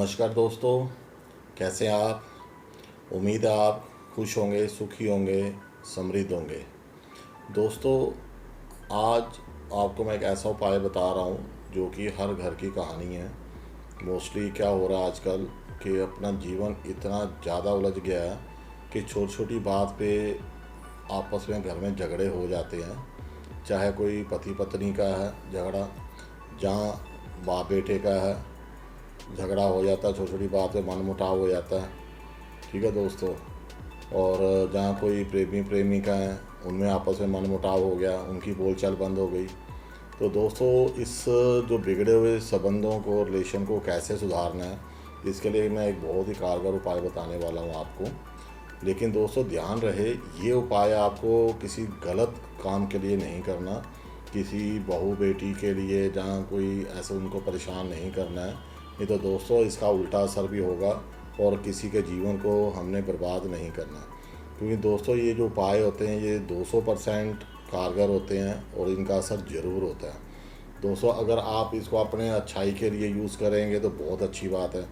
नमस्कार दोस्तों, कैसे हैं आप। उम्मीद है आप खुश होंगे, सुखी होंगे, समृद्ध होंगे। दोस्तों, आज आपको मैं एक ऐसा उपाय बता रहा हूँ जो कि हर घर की कहानी है। मोस्टली क्या हो रहा है आजकल कि अपना जीवन इतना ज़्यादा उलझ गया है कि छोटी छोटी बात पे आपस में घर में झगड़े हो जाते हैं। चाहे कोई पति पत्नी का है झगड़ा, जहाँ बाप बेटे का है झगड़ा हो जाता है, छोटी छोटी बात पे मनमुटाव हो जाता है। ठीक है दोस्तों। और जहाँ कोई प्रेमी प्रेमिका है उनमें आपस में मनमुटाव हो गया, उनकी बोलचाल बंद हो गई। तो दोस्तों, इस जो बिगड़े हुए संबंधों को, रिलेशन को कैसे सुधारना है, इसके लिए मैं एक बहुत ही कारगर उपाय बताने वाला हूँ आपको। लेकिन दोस्तों, ध्यान रहे, ये उपाय आपको किसी गलत काम के लिए नहीं करना, किसी बहू बेटी के लिए जहाँ कोई ऐसे उनको परेशान नहीं करना है। नहीं तो दोस्तों, इसका उल्टा असर भी होगा और किसी के जीवन को हमने बर्बाद नहीं करना। क्योंकि दोस्तों, ये जो उपाय होते हैं ये 200% कारगर होते हैं और इनका असर ज़रूर होता है। दोस्तों, अगर आप इसको अपने अच्छाई के लिए यूज़ करेंगे तो बहुत अच्छी बात है।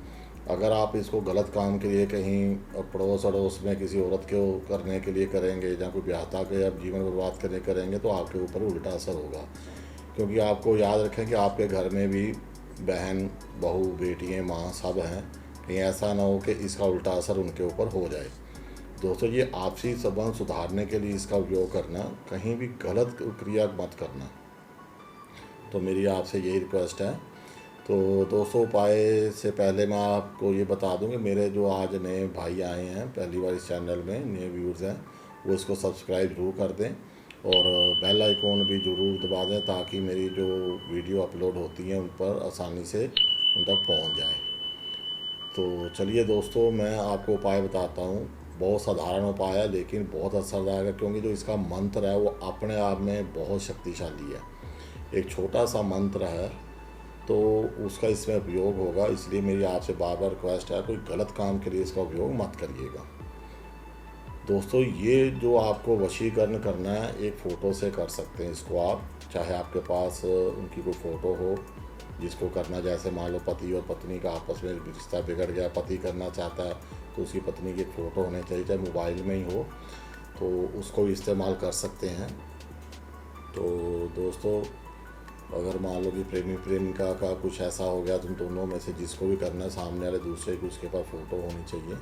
अगर आप इसको गलत काम के लिए कहीं पड़ोस अड़ोस में किसी औरत को करने के लिए करेंगे, या कोई ब्याहता के आप जीवन बर्बाद करने करेंगे, तो आपके ऊपर उल्टा असर होगा। क्योंकि आपको याद रखें कि आपके घर में भी बहन, बहू, बेटियाँ, माँ सब हैं। कहीं ऐसा ना हो कि इसका उल्टा असर उनके ऊपर हो जाए। दोस्तों, ये आपसी संबंध सुधारने के लिए इसका उपयोग करना, कहीं भी गलत क्रिया मत करना। तो मेरी आपसे यही रिक्वेस्ट है। तो दोस्तों, उपाय से पहले मैं आपको ये बता दूं कि मेरे जो आज नए भाई आए हैं पहली बार इस चैनल में, नए व्यूअर्स हैं, वो इसको सब्सक्राइब ज़रूर कर दें और बेल आइकॉन भी ज़रूर दबा दें ताकि मेरी जो वीडियो अपलोड होती हैं उन पर आसानी से उन तक पहुंच जाए। तो चलिए दोस्तों, मैं आपको उपाय बताता हूँ। बहुत साधारण उपाय है लेकिन बहुत असरदार है, क्योंकि जो इसका मंत्र है वो अपने आप में बहुत शक्तिशाली है। एक छोटा सा मंत्र है तो उसका इसमें उपयोग होगा। इसलिए मेरी आपसे बार बार रिक्वेस्ट है, कोई गलत काम के लिए इसका उपयोग मत करिएगा। दोस्तों, ये जो आपको वशीकरण करना है, एक फ़ोटो से कर सकते हैं इसको आप। चाहे आपके पास उनकी कोई फ़ोटो हो जिसको करना, जैसे मान लो पति और पत्नी का आपस में रिश्ता बिगड़ गया, पति करना चाहता है तो उसकी पत्नी की एक फ़ोटो होनी चाहिए, चाहे मोबाइल में ही हो, तो उसको इस्तेमाल कर सकते हैं। तो दोस्तों, अगर मान लो कि प्रेमी प्रेमिका का कुछ ऐसा हो गया, तुम दोनों में से जिसको भी करना है, सामने वाले दूसरे की उसके पास फ़ोटो होनी चाहिए।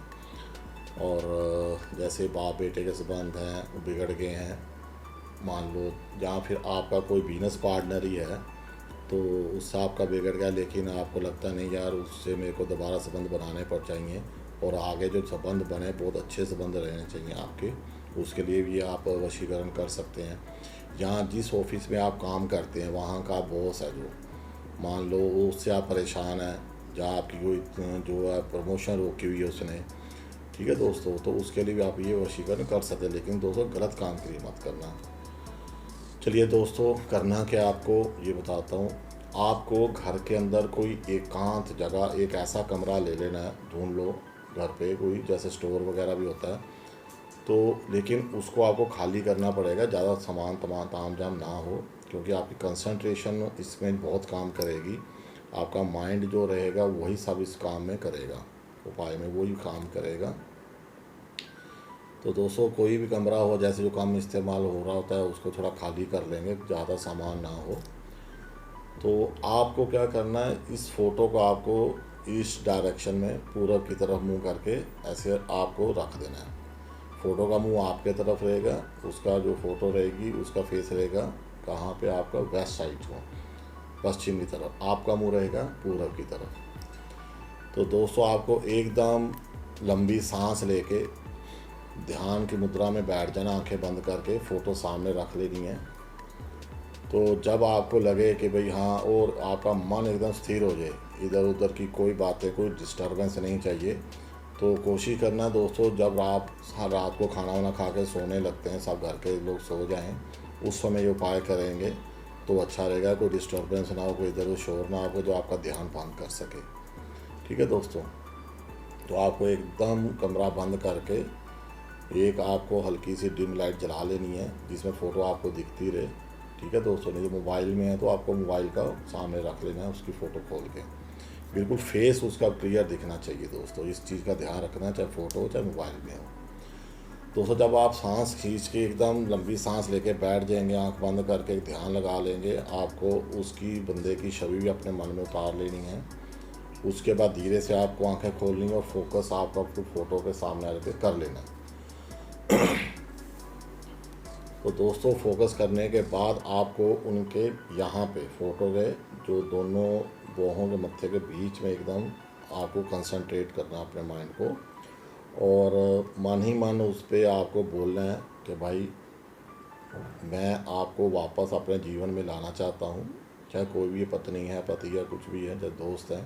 और जैसे बाप बेटे के संबंध हैं वो बिगड़ गए हैं, मान लो, जहाँ फिर आपका कोई बिजनेस पार्टनर ही है तो उससे आपका बिगड़ गया, लेकिन आपको लगता नहीं यार उससे मेरे को दोबारा संबंध बनाने पड़ चाहिए और आगे जो संबंध बने बहुत अच्छे संबंध रहने चाहिए आपके, उसके लिए भी आप वशीकरण कर सकते हैं। यहाँ जिस ऑफिस में आप काम करते हैं वहाँ का बॉस है जो, मान लो उससे आप परेशान हैं, जहाँ आपकी कोई जो है प्रमोशन रोकी हुई है उसने, ठीक है दोस्तों, तो उसके लिए भी आप ये वशीकरण कर सकते हैं। लेकिन दोस्तों, गलत काम के लिए मत करना। चलिए दोस्तों, करना क्या आपको ये बताता हूँ। आपको घर के अंदर कोई एकांत जगह, एक ऐसा कमरा ले लेना है, ढूंढ लो घर पे कोई, जैसे स्टोर वगैरह भी होता है तो, लेकिन उसको आपको खाली करना पड़ेगा, ज़्यादा सामान तमाम ताम झाम ना हो, क्योंकि आपकी कंसंट्रेशन इसमें बहुत काम करेगी। आपका माइंड जो रहेगा वही सब इस काम में करेगा, उपाय में वही काम करेगा। तो दोस्तों, कोई भी कमरा हो, जैसे जो काम इस्तेमाल हो रहा होता है उसको थोड़ा खाली कर लेंगे, ज़्यादा सामान ना हो। तो आपको क्या करना है, इस फ़ोटो को आपको इस डायरेक्शन में पूरब की तरफ मुंह करके ऐसे आपको रख देना है। फ़ोटो का मुंह आपके तरफ रहेगा, उसका जो फ़ोटो रहेगी उसका फेस रहेगा कहाँ पे, आपका वेस्ट साइड को, पश्चिम की तरफ, आपका मुंह रहेगा पूरब की तरफ। तो दोस्तों, आपको एकदम लंबी सांस लेके ध्यान की मुद्रा में बैठ जाना, आंखें बंद करके फ़ोटो सामने रख लेनी है। तो जब आपको लगे कि भाई हाँ, और आपका मन एकदम स्थिर हो जाए, इधर उधर की कोई बातें, कोई डिस्टर्बेंस नहीं चाहिए, तो कोशिश करना दोस्तों, जब रात को खाना वाना खा के सोने लगते हैं, सब घर के लोग सो जाएं, उस समय ये उपाय करेंगे तो अच्छा रहेगा। कोई डिस्टर्बेंस ना हो, कोई इधर उधर शोर ना हो जो आपका ध्यान भंग कर सके। ठीक है दोस्तों, तो आपको एकदम कमरा बंद करके एक आपको हल्की सी डिम लाइट जला लेनी है जिसमें फ़ोटो आपको दिखती रहे। ठीक है दोस्तों, नहीं तो मोबाइल में है तो आपको मोबाइल का सामने रख लेना है, उसकी फ़ोटो खोल के। बिल्कुल फेस उसका क्लियर दिखना चाहिए दोस्तों। इस चीज़ का ध्यान रखना, चाहे फ़ोटो हो चाहे मोबाइल में हो। दोस्तों जब आप सांस खींच के एकदम लंबी सांस लेके बैठ जाएंगे, आंख बंद करके ध्यान लगा लेंगे, आपको उसकी बंदे की छवि भी अपने मन में उतार लेनी है। उसके बाद धीरे से आपको आंखें खोलनी है और फोकस आपका फ़ोटो के सामने आके कर लेना है। तो दोस्तों फोकस करने के बाद आपको उनके यहाँ पे फ़ोटो के जो दोनों बाहों के मत्थे के बीच में एकदम आपको कंसंट्रेट करना अपने माइंड को, और मन ही मन उस पर आपको बोलना है कि भाई मैं आपको वापस अपने जीवन में लाना चाहता हूँ। चाहे कोई भी पत्नी है, पति है, कुछ भी है, चाहे दोस्त है,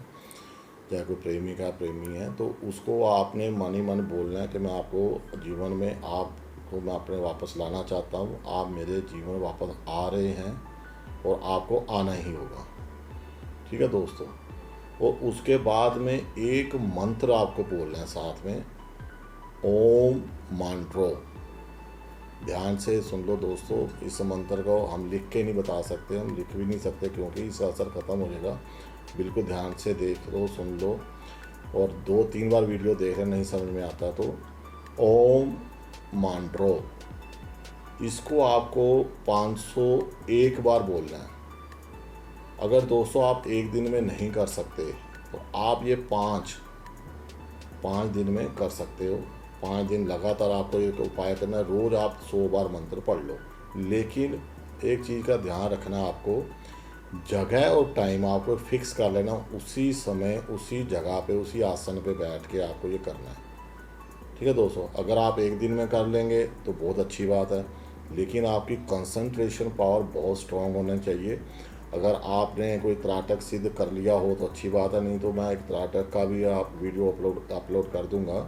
चाहे कोई प्रेमिका है, प्रेमी है, तो उसको आपने मन ही मन बोलना है कि मैं आपको जीवन में आपको मैं अपने वापस लाना चाहता हूँ। आप मेरे जीवन में वापस आ रहे हैं और आपको आना ही होगा। ठीक है दोस्तों। और उसके बाद में एक मंत्र आपको बोलना है साथ में, ओम मंत्रो। ध्यान से सुन लो दोस्तों। इस मंत्र को हम लिख के नहीं बता सकते, हम लिख भी नहीं सकते क्योंकि इसका असर ख़त्म हो जाएगा। बिल्कुल ध्यान से देख लो, सुन लो, और 2-3 बार वीडियो देख रहे, नहीं समझ में आता तो ओम मंत्रो, इसको आपको 501 बार बोलना है। अगर दोस्तों आप एक दिन में नहीं कर सकते तो आप ये 5 दिन में कर सकते हो। 5 दिन लगातार आपको एक उपाय करना है। रोज़ आप 100 बार मंत्र पढ़ लो, लेकिन एक चीज़ का ध्यान रखना, आपको जगह और टाइम आपको फिक्स कर लेना। उसी समय उसी जगह पे उसी आसन पे बैठ के आपको ये करना है। ठीक है दोस्तों। अगर आप एक दिन में कर लेंगे तो बहुत अच्छी बात है, लेकिन आपकी कंसंट्रेशन पावर बहुत स्ट्रांग होना चाहिए। अगर आपने कोई त्राटक सिद्ध कर लिया हो तो अच्छी बात है, नहीं तो मैं एक त्राटक का भी आप वीडियो अपलोड कर दूंगा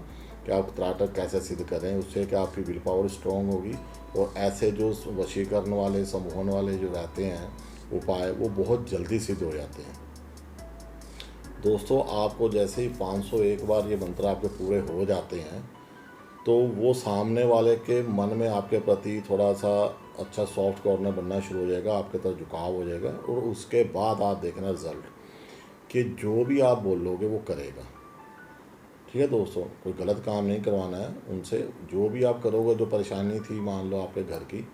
कि आप त्राटक कैसे सिद्ध करें। उससे कि आपकी विल पावर स्ट्रांग होगी, और ऐसे जो वशीकरण वाले, सम्मोहन वाले जो रहते हैं उपाय, वो बहुत जल्दी सिद्ध हो जाते हैं। दोस्तों आपको जैसे ही 501 बार ये मंत्र आपके पूरे हो जाते हैं तो वो सामने वाले के मन में आपके प्रति थोड़ा सा अच्छा सॉफ्ट कॉर्नर बनना शुरू हो जाएगा, आपके तरफ झुकाव हो जाएगा, और उसके बाद आप देखना रिजल्ट कि जो भी आप बोलोगे वो करेगा। ठीक है दोस्तों। कोई गलत काम नहीं करवाना है उनसे। जो भी आप करोगे, जो परेशानी थी मान लो आपके घर की,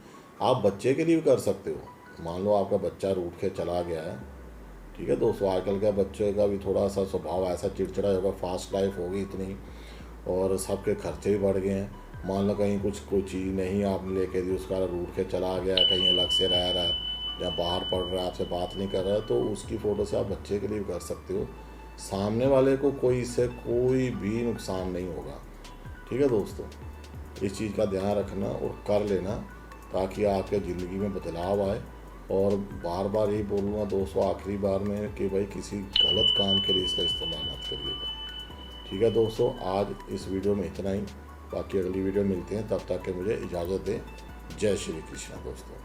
आप बच्चे के लिए भी कर सकते हो। मान लो आपका बच्चा रूठ के चला गया है, ठीक है दोस्तों। आजकल का बच्चे का भी थोड़ा सा स्वभाव ऐसा चिड़चिड़ा होगा, फास्ट लाइफ होगी इतनी, और सबके खर्चे भी बढ़ गए हैं। मान लो कहीं कोई चीज़ नहीं आपने लेके दी, उसका रूठ के चला गया, कहीं अलग से रह रहा है या बाहर पढ़ रहा है, आपसे बात नहीं कर रहा है, तो उसकी फ़ोटो से आप बच्चे के लिए भी कर सकते हो। सामने वाले को इससे कोई भी नुकसान नहीं होगा। ठीक है दोस्तों। इस चीज़ का ध्यान रखना और कर लेना, ताकि आपके ज़िंदगी में बदलाव आए। और बार बार यही बोलूँगा दोस्तों आखिरी बार में कि भाई किसी गलत काम के लिए इसका इस्तेमाल मत करिएगा। ठीक है दोस्तों। आज इस वीडियो में इतना ही, बाकी अगली वीडियो मिलते हैं, तब तक के मुझे इजाज़त दें। जय श्री कृष्ण दोस्तों।